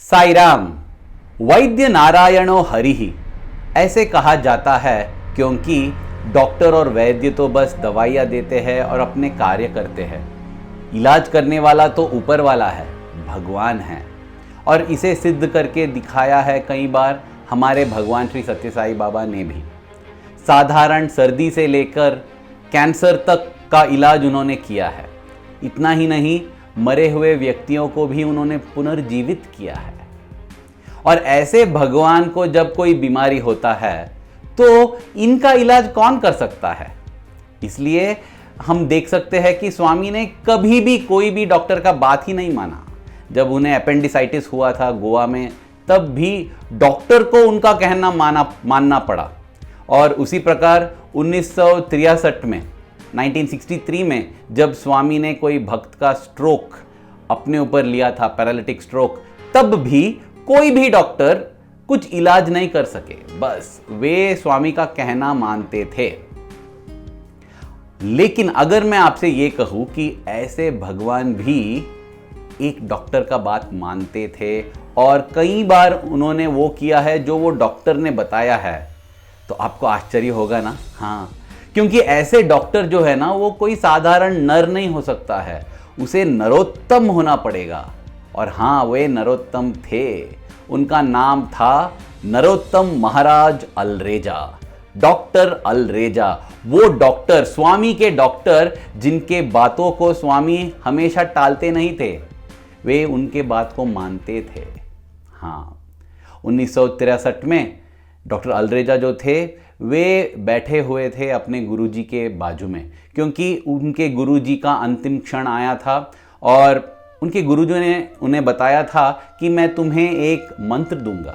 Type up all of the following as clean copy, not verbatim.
साईराम। वैद्य नारायणो हरिहि ऐसे कहा जाता है क्योंकि डॉक्टर और वैद्य तो बस दवाइयाँ देते हैं और अपने कार्य करते हैं। इलाज करने वाला तो ऊपर वाला है, भगवान है। और इसे सिद्ध करके दिखाया है कई बार हमारे भगवान श्री सत्य साई बाबा ने भी। साधारण सर्दी से लेकर कैंसर तक का इलाज उन्होंने किया है। इतना ही नहीं, मरे हुए व्यक्तियों को भी उन्होंने पुनर्जीवित किया है। और ऐसे भगवान को जब कोई बीमारी होता है तो इनका इलाज कौन कर सकता है। इसलिए हम देख सकते हैं कि स्वामी ने कभी भी कोई भी डॉक्टर का बात ही नहीं माना। जब उन्हें अपेंडिसाइटिस हुआ था गोवा में, तब भी डॉक्टर को उनका कहना मानना पड़ा। और उसी प्रकार 1963 में 1963 में जब स्वामी ने कोई भक्त का स्ट्रोक अपने ऊपर लिया था, पैरालिटिक स्ट्रोक, तब भी कोई भी डॉक्टर कुछ इलाज नहीं कर सके। बस वे स्वामी का कहना मानते थे। लेकिन अगर मैं आपसे यह कहूं कि ऐसे भगवान भी एक डॉक्टर का बात मानते थे और कई बार उन्होंने वो किया है जो वो डॉक्टर ने बताया है, तो आपको आश्चर्य होगा ना। हाँ, क्योंकि ऐसे डॉक्टर जो है ना, वो कोई साधारण नर नहीं हो सकता है, उसे नरोत्तम होना पड़ेगा। और हाँ, वे नरोत्तम थे। उनका नाम था नरोत्तम महाराज अल्रेजा, डॉक्टर अल्रेजा। वो डॉक्टर, स्वामी के डॉक्टर, जिनके बातों को स्वामी हमेशा टालते नहीं थे, वे उनके बात को मानते थे। हाँ, 1963 में डॉक्टर अल्रेजा जो थे वे बैठे हुए थे अपने गुरुजी के बाजू में, क्योंकि उनके गुरुजी का अंतिम क्षण आया था और उनके गुरुजी ने उन्हें बताया था कि मैं तुम्हें एक मंत्र दूंगा।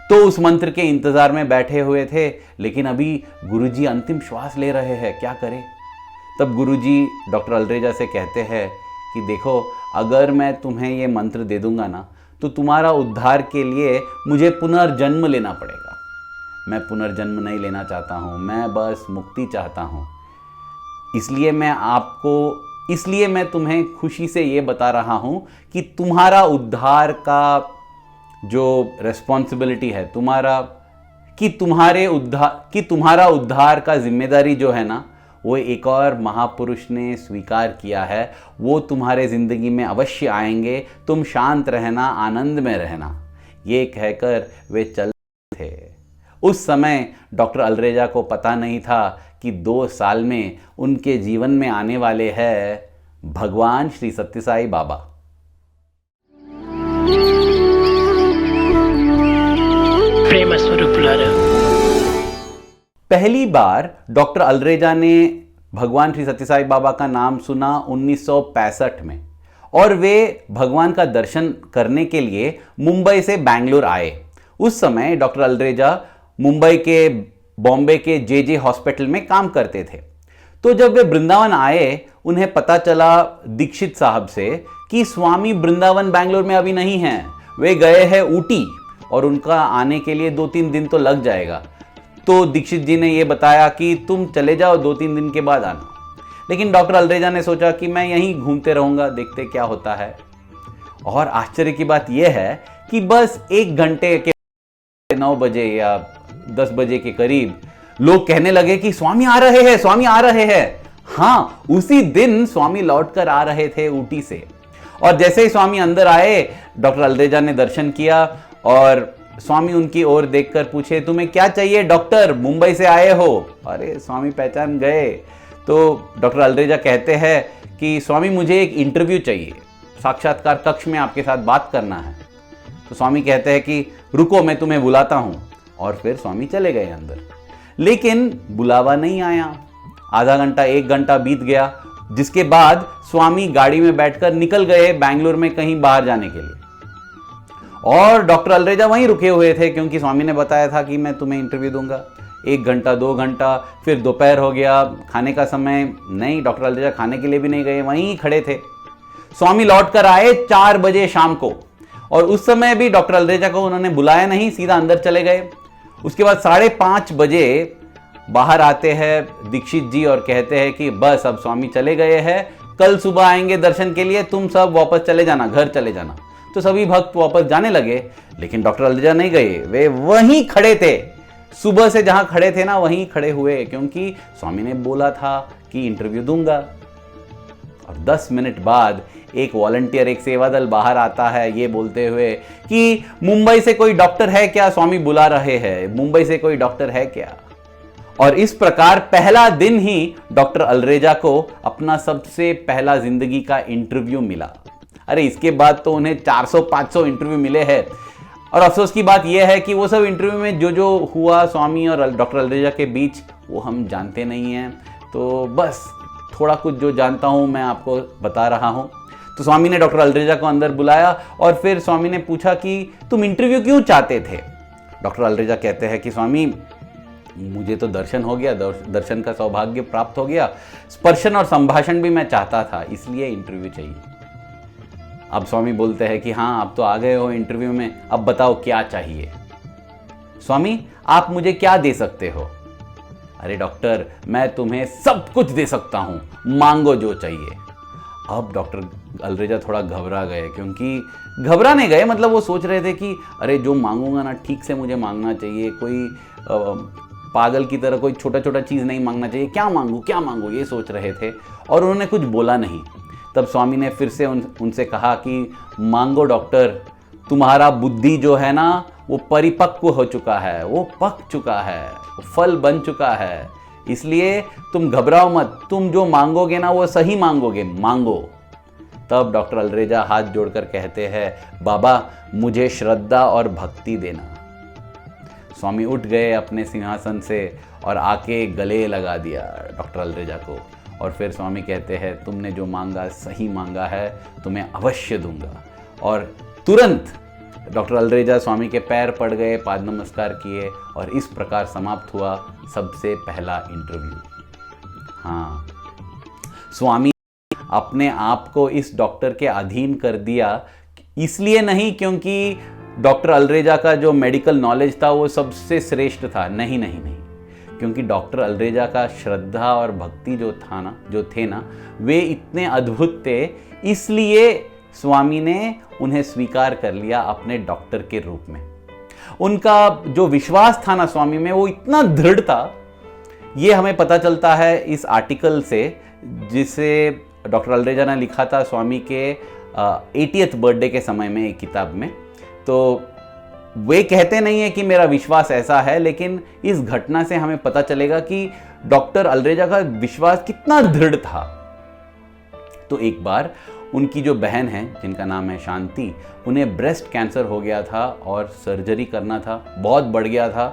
तो उस मंत्र के इंतजार में बैठे हुए थे, लेकिन अभी गुरुजी अंतिम श्वास ले रहे हैं, क्या करें। तब गुरुजी डॉक्टर अल्रेजा से कहते हैं कि देखो, अगर मैं तुम्हें ये मंत्र दे दूंगा ना, तो तुम्हारा उद्धार के लिए मुझे पुनर्जन्म लेना पड़ेगा। मैं पुनर्जन्म नहीं लेना चाहता हूँ, मैं बस मुक्ति चाहता हूँ। इसलिए मैं तुम्हें खुशी से ये बता रहा हूँ कि तुम्हारा उद्धार का जो रिस्पॉन्सिबिलिटी है, तुम्हारा उद्धार का जिम्मेदारी जो है ना, वो एक और महापुरुष ने स्वीकार किया है। वो तुम्हारे जिंदगी में अवश्य आएंगे, तुम शांत रहना, आनंद में रहना। ये कहकर वे चल थे। उस समय डॉक्टर अल्रेजा को पता नहीं था कि 2 साल में उनके जीवन में आने वाले हैं भगवान श्री सत्य साई बाबा। प्रेम स्वरूप पहली बार डॉक्टर अल्रेजा ने भगवान श्री सत्य साई बाबा का नाम सुना 1965 में, और वे भगवान का दर्शन करने के लिए मुंबई से बैंगलोर आए। उस समय डॉक्टर अल्रेजा मुंबई के बॉम्बे के जे हॉस्पिटल में काम करते थे। तो जब वे वृंदावन आए, उन्हें पता चला दीक्षित साहब से कि स्वामी वृंदावन बैंगलोर में अभी नहीं हैं, वे गए हैं ऊटी और उनका आने के लिए 2-3 दिन तो लग जाएगा। तो दीक्षित जी ने यह बताया कि तुम चले जाओ, 2-3 दिन के बाद आना। लेकिन डॉक्टर अल्रेजा ने सोचा कि मैं यहीं घूमते रहूंगा, देखते क्या होता है। और आश्चर्य की बात यह है कि बस 1 घंटे के 9 बजे या 10 बजे के करीब लोग कहने लगे कि स्वामी आ रहे हैं, स्वामी आ रहे हैं। हाँ, उसी दिन स्वामी लौटकर आ रहे थे ऊटी से। और जैसे ही स्वामी अंदर आए, डॉक्टर अल्रेजा ने दर्शन किया और स्वामी उनकी ओर देखकर पूछे, तुम्हें क्या चाहिए डॉक्टर, मुंबई से आए हो? अरे, स्वामी पहचान गए। तो डॉक्टर अल्रेजा कहते हैं कि स्वामी मुझे एक इंटरव्यू चाहिए, साक्षात्कार कक्ष में आपके साथ बात करना है। तो स्वामी कहते हैं कि रुको, मैं तुम्हें बुलाता हूं। और फिर स्वामी चले गए अंदर। लेकिन बुलावा नहीं आया। आधा घंटा 1 घंटा बीत गया, जिसके बाद स्वामी गाड़ी में बैठकर निकल गए बैंगलोर में कहीं बाहर जाने के लिए। और डॉक्टर अल्रेजा वहीं रुके हुए थे, क्योंकि स्वामी ने बताया था कि मैं तुम्हें इंटरव्यू दूंगा। 1 घंटा 2 घंटा, फिर दोपहर हो गया, खाने का समय नहीं, डॉक्टर अल्रेजा खाने के लिए भी नहीं गए, वहीं खड़े थे। स्वामी लौट कर आए 4 बजे शाम को, और उस समय भी डॉक्टर अल्रेजा को उन्होंने बुलाया नहीं, सीधा अंदर चले गए। उसके बाद 5:30 बजे बाहर आते हैं दीक्षित जी और कहते हैं कि बस अब स्वामी चले गए हैं, कल सुबह आएंगे दर्शन के लिए, तुम सब वापस चले जाना, घर चले जाना। तो सभी भक्त वापस जाने लगे, लेकिन डॉक्टर अल्रेजा नहीं गए, वे वहीं खड़े थे। सुबह से जहां खड़े थे ना वहीं खड़े हुए, क्योंकि स्वामी ने बोला था कि इंटरव्यू दूंगा। और 10 मिनट बाद एक वॉलंटियर, एक सेवा दल बाहर आता है ये बोलते हुए कि मुंबई से कोई डॉक्टर है क्या, स्वामी बुला रहे हैं, मुंबई से कोई डॉक्टर है क्या। और इस प्रकार पहला दिन ही डॉक्टर अल्रेजा को अपना सबसे पहला जिंदगी का इंटरव्यू मिला। अरे इसके बाद तो उन्हें 400-500 इंटरव्यू मिले हैं। और अफसोस की बात यह है कि वो सब इंटरव्यू में जो जो हुआ स्वामी और डॉक्टर अल्रेजा के बीच वो हम जानते नहीं हैं। तो बस थोड़ा कुछ जो जानता हूं मैं आपको बता रहा हूं। तो स्वामी ने डॉक्टर अल्रेजा को अंदर बुलाया और फिर स्वामी ने पूछा कि तुम इंटरव्यू क्यों चाहते थे। डॉक्टर अल्रेजा कहते हैं कि स्वामी मुझे तो दर्शन हो गया, दर्शन का सौभाग्य प्राप्त हो गया, स्पर्शन और संभाषण भी मैं चाहता था, इसलिए इंटरव्यू चाहिए। अब स्वामी बोलते हैं कि हाँ आप तो आ गए हो इंटरव्यू में, अब बताओ क्या चाहिए। स्वामी आप मुझे क्या दे सकते हो। अरे डॉक्टर मैं तुम्हें सब कुछ दे सकता हूं, मांगो जो चाहिए। अब डॉक्टर अल्रेजा थोड़ा घबरा गए, क्योंकि घबराने गए मतलब वो सोच रहे थे कि अरे जो मांगूंगा ना ठीक से मुझे मांगना चाहिए, कोई पागल की तरह कोई छोटा छोटा चीज़ नहीं मांगना चाहिए, क्या मांगू ये सोच रहे थे। और उन्होंने कुछ बोला नहीं। तब स्वामी ने फिर से उनसे कहा कि मांगो डॉक्टर, तुम्हारा बुद्धि जो है ना वो परिपक्व हो चुका है, वो पक चुका है, वो फल बन चुका है, इसलिए तुम घबराओ मत, तुम जो मांगोगे ना वो सही मांगोगे, मांगो। तब डॉक्टर अल्रेजा हाथ जोड़कर कहते हैं बाबा मुझे श्रद्धा और भक्ति देना। स्वामी उठ गए अपने सिंहासन से और आके गले लगा दिया डॉक्टर अल्रेजा को। और फिर स्वामी कहते हैं तुमने जो मांगा सही मांगा है, तुम्हें अवश्य दूंगा। और तुरंत डॉक्टर अल्रेजा स्वामी के पैर पड़ गए, पाद नमस्कार किए और इस प्रकार समाप्त हुआ सबसे पहला इंटरव्यू। हाँ, स्वामी अपने आप को इस डॉक्टर के अधीन कर दिया, इसलिए नहीं क्योंकि डॉक्टर अल्रेजा का जो मेडिकल नॉलेज था वो सबसे श्रेष्ठ था, नहीं, क्योंकि डॉक्टर अल्रेजा का श्रद्धा और भक्ति जो थे ना वे इतने अद्भुत थे, इसलिए स्वामी ने उन्हें स्वीकार कर लिया अपने डॉक्टर के रूप में। उनका जो विश्वास था ना स्वामी में वो इतना दृढ़ था, ये हमें पता चलता है इस आर्टिकल से जिसे डॉक्टर अल्रेजा ने लिखा था स्वामी के 80th बर्थडे के समय में एक किताब में। तो वे कहते नहीं है कि मेरा विश्वास ऐसा है, लेकिन इस घटना से हमें पता चलेगा कि डॉक्टर अल्रेजा का विश्वास कितना दृढ़ था। तो एक बार उनकी जो बहन है जिनका नाम है शांति, उन्हें ब्रेस्ट कैंसर हो गया था और सर्जरी करना था, बहुत बढ़ गया था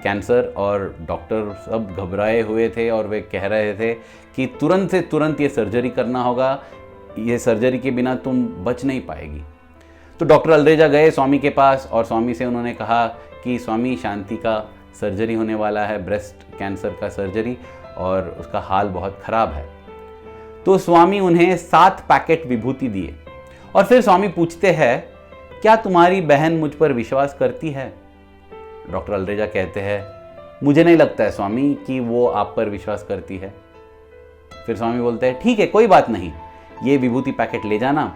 कैंसर, और डॉक्टर सब घबराए हुए थे और वे कह रहे थे कि तुरंत से तुरंत ये सर्जरी करना होगा, ये सर्जरी के बिना तुम बच नहीं पाएगी। तो डॉक्टर अल्रेजा गए स्वामी के पास और स्वामी से उन्होंने कहा कि स्वामी शांति का सर्जरी होने वाला है, ब्रेस्ट कैंसर का सर्जरी, और उसका हाल बहुत ख़राब है। तो स्वामी उन्हें 7 पैकेट विभूति दिए और फिर स्वामी पूछते हैं क्या तुम्हारी बहन मुझ पर विश्वास करती है। डॉक्टर अल्रेजा कहते हैं मुझे नहीं लगता है स्वामी कि वो आप पर विश्वास करती है। फिर स्वामी बोलते हैं ठीक है कोई बात नहीं, ये विभूति पैकेट ले जाना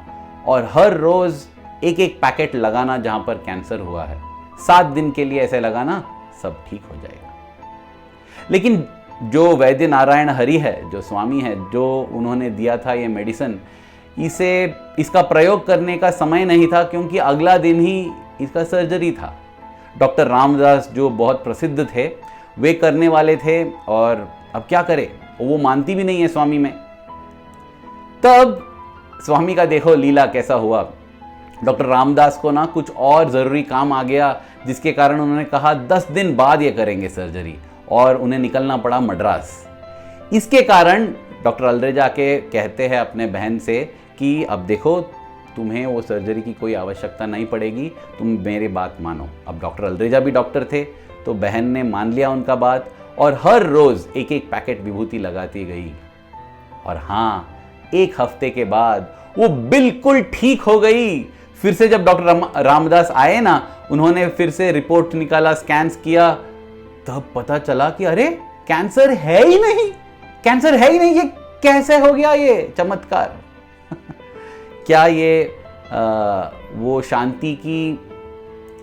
और हर रोज एक एक पैकेट लगाना जहां पर कैंसर हुआ है, 7 दिन के लिए ऐसे लगाना, सब ठीक हो जाएगा। लेकिन जो वैद्य नारायण हरि है, जो स्वामी है, जो उन्होंने दिया था ये मेडिसिन, इसका प्रयोग करने का समय नहीं था क्योंकि अगला दिन ही इसका सर्जरी था। डॉक्टर रामदास जो बहुत प्रसिद्ध थे वे करने वाले थे और अब क्या करे, वो मानती भी नहीं है स्वामी में। तब स्वामी का देखो लीला कैसा हुआ। डॉक्टर रामदास को ना कुछ और ज़रूरी काम आ गया जिसके कारण उन्होंने कहा 10 दिन बाद ये करेंगे सर्जरी, और उन्हें निकलना पड़ा मद्रास। इसके कारण डॉक्टर अल्रेजा के कहते हैं अपने बहन से कि अब देखो तुम्हें वो सर्जरी की कोई आवश्यकता नहीं पड़ेगी, तुम मेरी बात मानो। अब डॉक्टर अल्रेजा भी डॉक्टर थे तो बहन ने मान लिया उनका बात और हर रोज़ एक एक पैकेट विभूति लगाती गई। और हाँ, 1 हफ्ते के बाद वो बिल्कुल ठीक हो गई। फिर से जब डॉक्टर रामदास आए ना, उन्होंने फिर से रिपोर्ट निकाला, स्कैन्स किया, तब पता चला कि अरे कैंसर है ही नहीं, कैंसर है ही नहीं, ये कैसे हो गया ये चमत्कार। क्या ये वो शांति की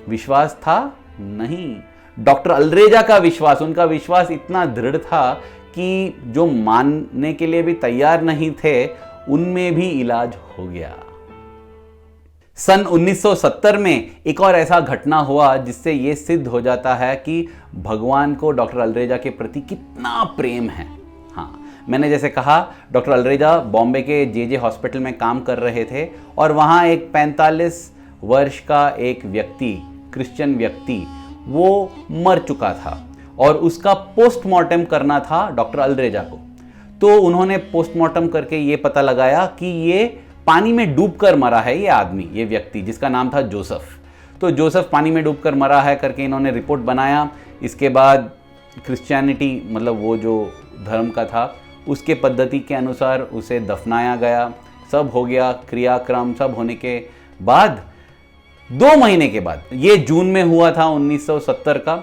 विश्वास था? नहीं, डॉक्टर अल्रेजा का विश्वास, उनका विश्वास इतना दृढ़ था कि जो मानने के लिए भी तैयार नहीं थे उनमें भी इलाज हो गया। सन 1970 में एक और ऐसा घटना हुआ जिससे यह सिद्ध हो जाता है कि भगवान को डॉक्टर अल्रेजा के प्रति कितना प्रेम है। हाँ, मैंने जैसे कहा, डॉक्टर अल्रेजा बॉम्बे के जे हॉस्पिटल में काम कर रहे थे और वहाँ एक 45 वर्ष का एक व्यक्ति, क्रिश्चियन व्यक्ति, वो मर चुका था और उसका पोस्टमार्टम करना था डॉक्टर अल्रेजा को। तो उन्होंने पोस्टमार्टम करके ये पता लगाया कि ये पानी में डूबकर मरा है, ये आदमी, ये व्यक्ति जिसका नाम था जोसेफ। तो जोसेफ पानी में डूबकर मरा है करके इन्होंने रिपोर्ट बनाया। इसके बाद क्रिश्चियनिटी, मतलब वो जो धर्म का था, उसके पद्धति के अनुसार उसे दफनाया गया। सब हो गया, क्रियाक्रम सब होने के बाद 2 महीने के बाद, ये जून में हुआ था 1970 का,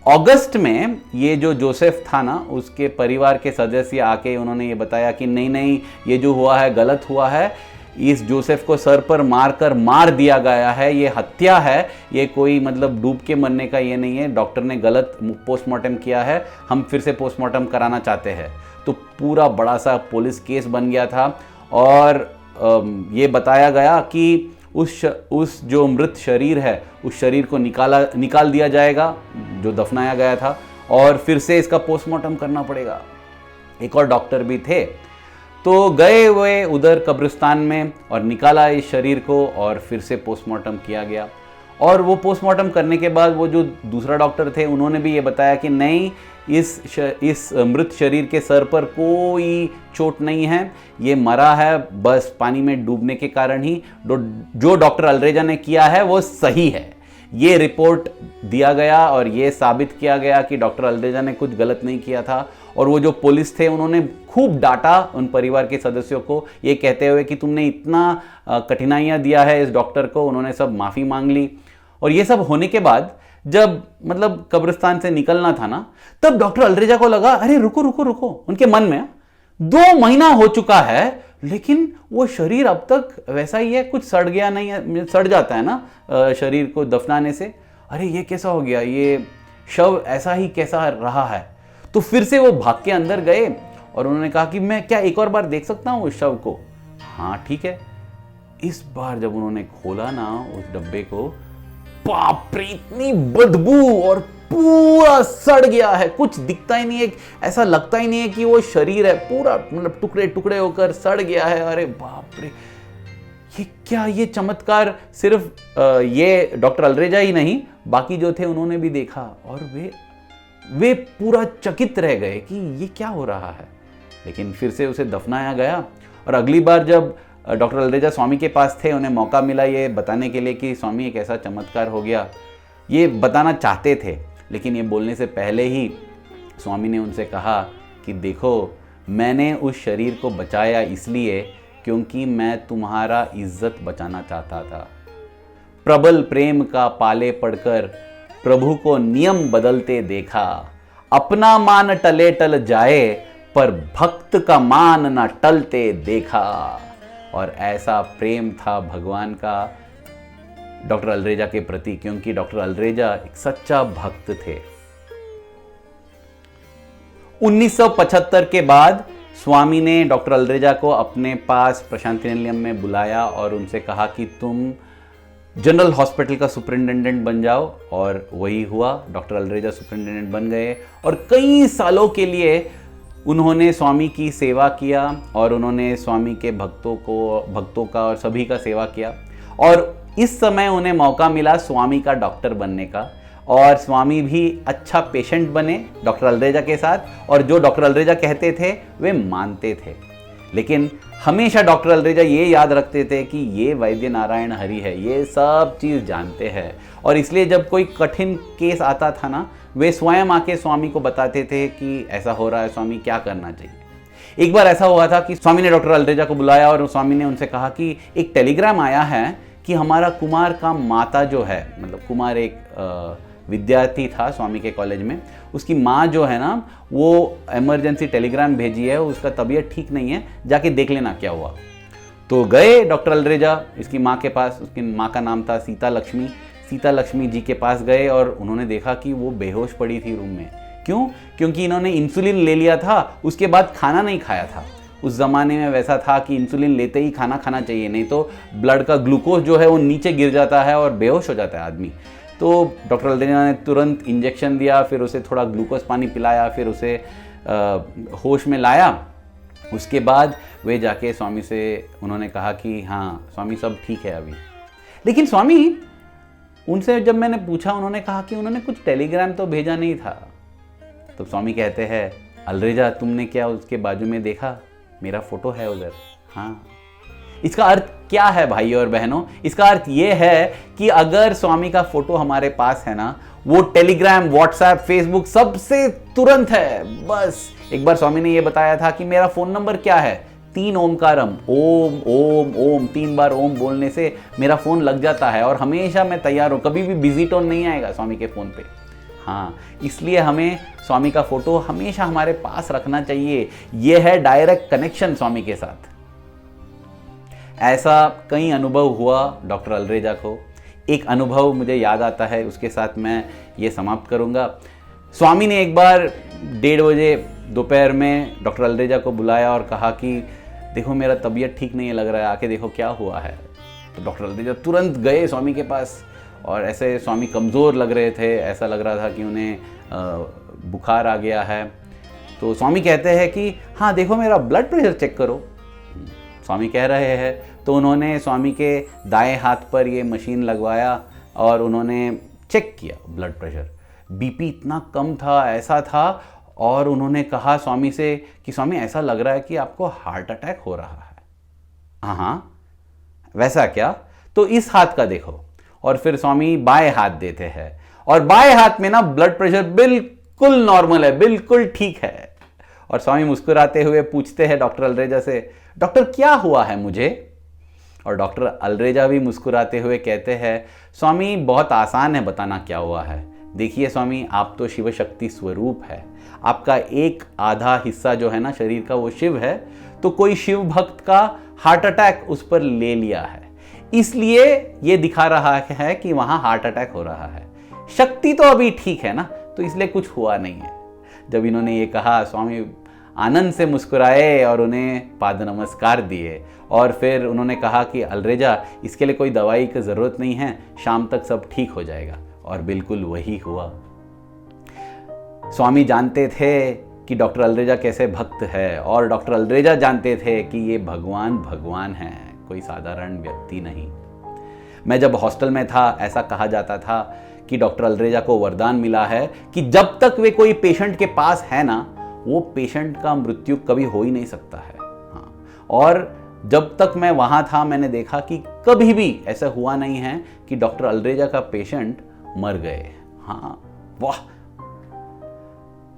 अगस्त में ये जो जोसेफ था ना, उसके परिवार के सदस्य आके उन्होंने ये बताया कि नहीं नहीं, ये जो हुआ है गलत हुआ है, इस जोसेफ को सर पर मार दिया गया है, ये हत्या है, ये कोई मतलब डूब के मरने का ये नहीं है, डॉक्टर ने गलत पोस्टमार्टम किया है, हम फिर से पोस्टमार्टम कराना चाहते हैं। तो पूरा बड़ा सा पुलिस केस बन गया था और ये बताया गया कि उस जो मृत शरीर है, उस शरीर को निकाल दिया जाएगा जो दफनाया गया था, और फिर से इसका पोस्टमार्टम करना पड़ेगा। एक और डॉक्टर भी थे, तो गए हुए उधर कब्रिस्तान में और निकाला इस शरीर को और फिर से पोस्टमार्टम किया गया। और वो पोस्टमार्टम करने के बाद वो जो दूसरा डॉक्टर थे, उन्होंने भी ये बताया कि नहीं, इस मृत शरीर के सर पर कोई चोट नहीं है, ये मरा है बस पानी में डूबने के कारण ही, जो डॉक्टर अल्रेजा ने किया है वो सही है। ये रिपोर्ट दिया गया और ये साबित किया गया कि डॉक्टर अल्रेजा ने कुछ गलत नहीं किया था। और वो जो पुलिस थे उन्होंने खूब डांटा उन परिवार के सदस्यों को, ये कहते हुए कि तुमने इतना कठिनाइयाँ दिया है इस डॉक्टर को। उन्होंने सब माफ़ी मांग ली। और ये सब होने के बाद जब मतलब कब्रिस्तान से निकलना था ना, तब डॉक्टर अल्रेजा को लगा, अरे रुको रुको रुको, उनके मन में 2 महीना हो चुका है लेकिन वो शरीर अब तक वैसा ही है, कुछ सड़ गया नहीं है, सड़ जाता है ना शरीर को दफनाने से। अरे ये कैसा हो गया, ये शव ऐसा ही कैसा रहा है। तो फिर से वो भाग के अंदर गए और उन्होंने कहा कि मैं क्या एक और बार देख सकता हूँ उस शव को? हाँ ठीक है। इस बार जब उन्होंने खोला ना उस डब्बे को, बाप रे, इतनी बदबू, और पूरा सड़ गया है, कुछ दिखता ही नहीं है, ऐसा लगता ही नहीं है कि वो शरीर है, पूरा मतलब टुकड़े टुकड़े होकर सड़ गया है। अरे बाप रे, ये क्या, ये चमत्कार सिर्फ ये डॉक्टर अल्रेजा ही नहीं, बाकी जो थे उन्होंने भी देखा और वे पूरा चकित रह गए कि ये क्या हो रहा है। लेकिन फिर से उसे दफनाया गया। और अगली बार जब डॉक्टर अल्रेजा स्वामी के पास थे, उन्हें मौका मिला ये बताने के लिए कि स्वामी एक ऐसा चमत्कार हो गया, ये बताना चाहते थे, लेकिन ये बोलने से पहले ही स्वामी ने उनसे कहा कि देखो, मैंने उस शरीर को बचाया इसलिए क्योंकि मैं तुम्हारा इज्जत बचाना चाहता था। प्रबल प्रेम का पाले पड़कर प्रभु को नियम बदलते देखा, अपना मान टले टल जाए पर भक्त का मान न टलते देखा। और ऐसा प्रेम था भगवान का डॉक्टर अल्रेजा के प्रति, क्योंकि डॉक्टर अल्रेजा एक सच्चा भक्त थे। 1975 के बाद स्वामी ने डॉक्टर अल्रेजा को अपने पास प्रशांति निलयम में बुलाया और उनसे कहा कि तुम जनरल हॉस्पिटल का सुपरिटेंडेंट बन जाओ। और वही हुआ, डॉक्टर अल्रेजा सुपरिटेंडेंट बन गए और कई सालों के लिए उन्होंने स्वामी की सेवा किया और उन्होंने स्वामी के भक्तों का और सभी का सेवा किया। और इस समय उन्हें मौका मिला स्वामी का डॉक्टर बनने का, और स्वामी भी अच्छा पेशेंट बने डॉक्टर अल्रेजा के साथ, और जो डॉक्टर अल्रेजा कहते थे वे मानते थे। लेकिन हमेशा डॉक्टर अल्रेजा ये याद रखते थे कि ये वैद्य नारायण हरि है, ये सब चीज़ जानते हैं। और इसलिए जब कोई कठिन केस आता था ना, वे स्वयं आके स्वामी को बताते थे कि ऐसा हो रहा है स्वामी, क्या करना चाहिए। एक बार ऐसा हुआ था कि स्वामी ने डॉक्टर अल्रेजा को बुलाया और स्वामी ने उनसे कहा कि एक टेलीग्राम आया है कि हमारा कुमार का माता जो है, मतलब कुमार एक विद्यार्थी था स्वामी के कॉलेज में, उसकी माँ जो है ना, वो इमरजेंसी टेलीग्राम भेजी है, उसका तबीयत ठीक नहीं है, जाके देख लेना क्या हुआ। तो गए डॉक्टर अल्रेजा इसकी माँ के पास, उसकी माँ का नाम था सीता लक्ष्मी जी के पास गए और उन्होंने देखा कि वो बेहोश पड़ी थी रूम में। क्यों? क्योंकि इन्होंने इंसुलिन ले लिया था, उसके बाद खाना नहीं खाया था। उस ज़माने में वैसा था कि इंसुलिन लेते ही खाना खाना चाहिए, नहीं तो ब्लड का ग्लूकोज जो है वो नीचे गिर जाता है और बेहोश हो जाता है आदमी। तो डॉक्टर अल्रेजा ने तुरंत इंजेक्शन दिया, फिर उसे थोड़ा ग्लूकोज पानी पिलाया, फिर उसे होश में लाया। उसके बाद वे जाके स्वामी से उन्होंने कहा कि हाँ स्वामी सब ठीक है अभी। लेकिन स्वामी उनसे जब मैंने पूछा, उन्होंने कहा कि उन्होंने कुछ टेलीग्राम तो भेजा नहीं था। तो स्वामी कहते हैं, अल्रेजा तुमने क्या उसके बाजू में देखा? मेरा फोटो है उधर। हाँ, इसका अर्थ क्या है भाइयों और बहनों? इसका अर्थ ये है कि अगर स्वामी का फोटो हमारे पास है ना, वो टेलीग्राम, व्हाट्सएप, फेसबुक सबसे तुरंत है। बस एक बार स्वामी ने ये बताया था कि मेरा फोन नंबर क्या है, 3 ओमकारम, ओम ओम ओम, 3 बार ओम बोलने से मेरा फोन लग जाता है और हमेशा मैं तैयार हूं, कभी भी बिजी टोन नहीं आएगा स्वामी के फोन पे। हाँ, इसलिए हमें स्वामी का फोटो हमेशा हमारे पास रखना चाहिए। यह है डायरेक्ट कनेक्शन स्वामी के साथ। ऐसा कई अनुभव हुआ डॉक्टर अल्रेजा को। एक अनुभव मुझे याद आता है, उसके साथ मैं ये समाप्त करूंगा। स्वामी ने एक बार 1:30 बजे दोपहर में डॉक्टर अल्रेजा को बुलाया और कहा कि देखो मेरा तबीयत ठीक नहीं लग रहा है, आके देखो क्या हुआ है। तो डॉक्टर अल्रेजा तुरंत गए स्वामी के पास और ऐसे स्वामी कमज़ोर लग रहे थे, ऐसा लग रहा था कि उन्हें बुखार आ गया है। तो स्वामी कहते हैं कि हाँ देखो मेरा ब्लड प्रेशर चेक करो। स्वामी कह रहे हैं, तो उन्होंने स्वामी के दाएं हाथ पर ये मशीन लगवाया और उन्होंने चेक किया ब्लड प्रेशर। बीपी इतना कम था, ऐसा था, और उन्होंने कहा स्वामी से कि स्वामी ऐसा लग रहा है कि आपको हार्ट अटैक हो रहा है। हाँ, वैसा क्या? तो इस हाथ का देखो। और फिर स्वामी बाएं हाथ देते हैं और बाएं हाथ में ना ब्लड प्रेशर बिल्कुल नॉर्मल है, बिल्कुल ठीक है। और स्वामी मुस्कुराते हुए पूछते हैं डॉक्टर अल्रेजा से, डॉक्टर क्या हुआ है मुझे? और डॉक्टर अल्रेजा भी मुस्कुराते हुए कहते हैं, स्वामी बहुत आसान है बताना क्या हुआ है। देखिए स्वामी, आप तो शिव शक्ति स्वरूप है, आपका एक आधा हिस्सा जो है ना शरीर का वो शिव है, तो कोई शिव भक्त का हार्ट अटैक उस पर ले लिया है, इसलिए ये दिखा रहा है कि वहां हार्ट अटैक हो रहा है। शक्ति तो अभी ठीक है ना, तो इसलिए कुछ हुआ नहीं है। जब इन्होंने ये कहा, स्वामी आनंद से मुस्कुराए और उन्हें पाद नमस्कार दिए और फिर उन्होंने कहा कि अल्रेजा इसके लिए कोई दवाई की ज़रूरत नहीं है, शाम तक सब ठीक हो जाएगा। और बिल्कुल वही हुआ। स्वामी जानते थे कि डॉक्टर अल्रेजा कैसे भक्त है और डॉक्टर अल्रेजा जानते थे कि ये भगवान है, कोई साधारण व्यक्ति नहीं। मैं जब हॉस्टल में था, ऐसा कहा जाता था कि डॉक्टर अल्रेजा को वरदान मिला है कि जब तक वे कोई पेशेंट के पास है ना, वो पेशेंट का मृत्यु कभी हो ही नहीं सकता है। हाँ, और जब तक मैं वहाँ था मैंने देखा कि कभी भी ऐसा हुआ नहीं है कि डॉक्टर अल्रेजा का पेशेंट मर गए। हाँ, वाह।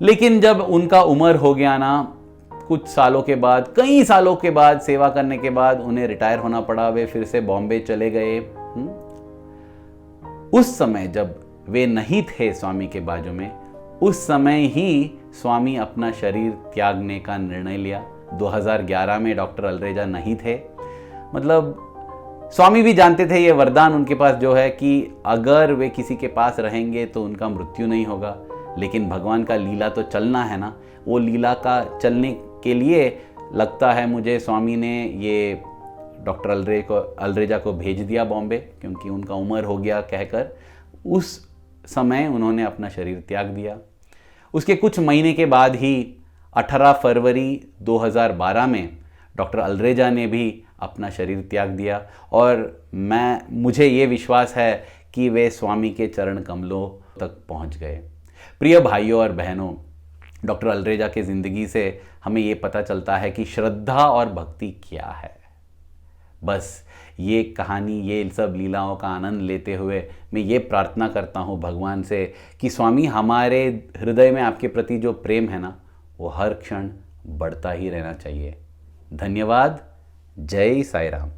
लेकिन जब उनका उम्र हो गया ना, कुछ सालों के बाद, कई सालों के बाद सेवा करने के बाद उन्हें रिटायर होना पड़ा, वे फिर से बॉम्बे चले गए। उस समय जब वे नहीं थे स्वामी के बाजू में, उस समय ही स्वामी अपना शरीर त्यागने का निर्णय लिया। 2011 में डॉक्टर अल्रेजा नहीं थे। मतलब स्वामी भी जानते थे ये वरदान उनके पास जो है कि अगर वे किसी के पास रहेंगे तो उनका मृत्यु नहीं होगा। लेकिन भगवान का लीला तो चलना है ना, वो लीला का चलने के लिए लगता है मुझे स्वामी ने ये डॉक्टर अल्रेजा को भेज दिया बॉम्बे, क्योंकि उनका उम्र हो गया कहकर उस समय उन्होंने अपना शरीर त्याग दिया। उसके कुछ महीने के बाद ही 18 फरवरी 2012 में डॉक्टर अल्रेजा ने भी अपना शरीर त्याग दिया और मुझे ये विश्वास है कि वे स्वामी के चरण कमलों तक पहुंच गए। प्रिय भाइयों और बहनों, डॉक्टर अल्रेजा की ज़िंदगी से हमें ये पता चलता है कि श्रद्धा और भक्ति क्या है। बस ये कहानी, ये सब लीलाओं का आनंद लेते हुए मैं ये प्रार्थना करता हूँ भगवान से कि स्वामी हमारे हृदय में आपके प्रति जो प्रेम है ना, वो हर क्षण बढ़ता ही रहना चाहिए। धन्यवाद। जय साईं राम।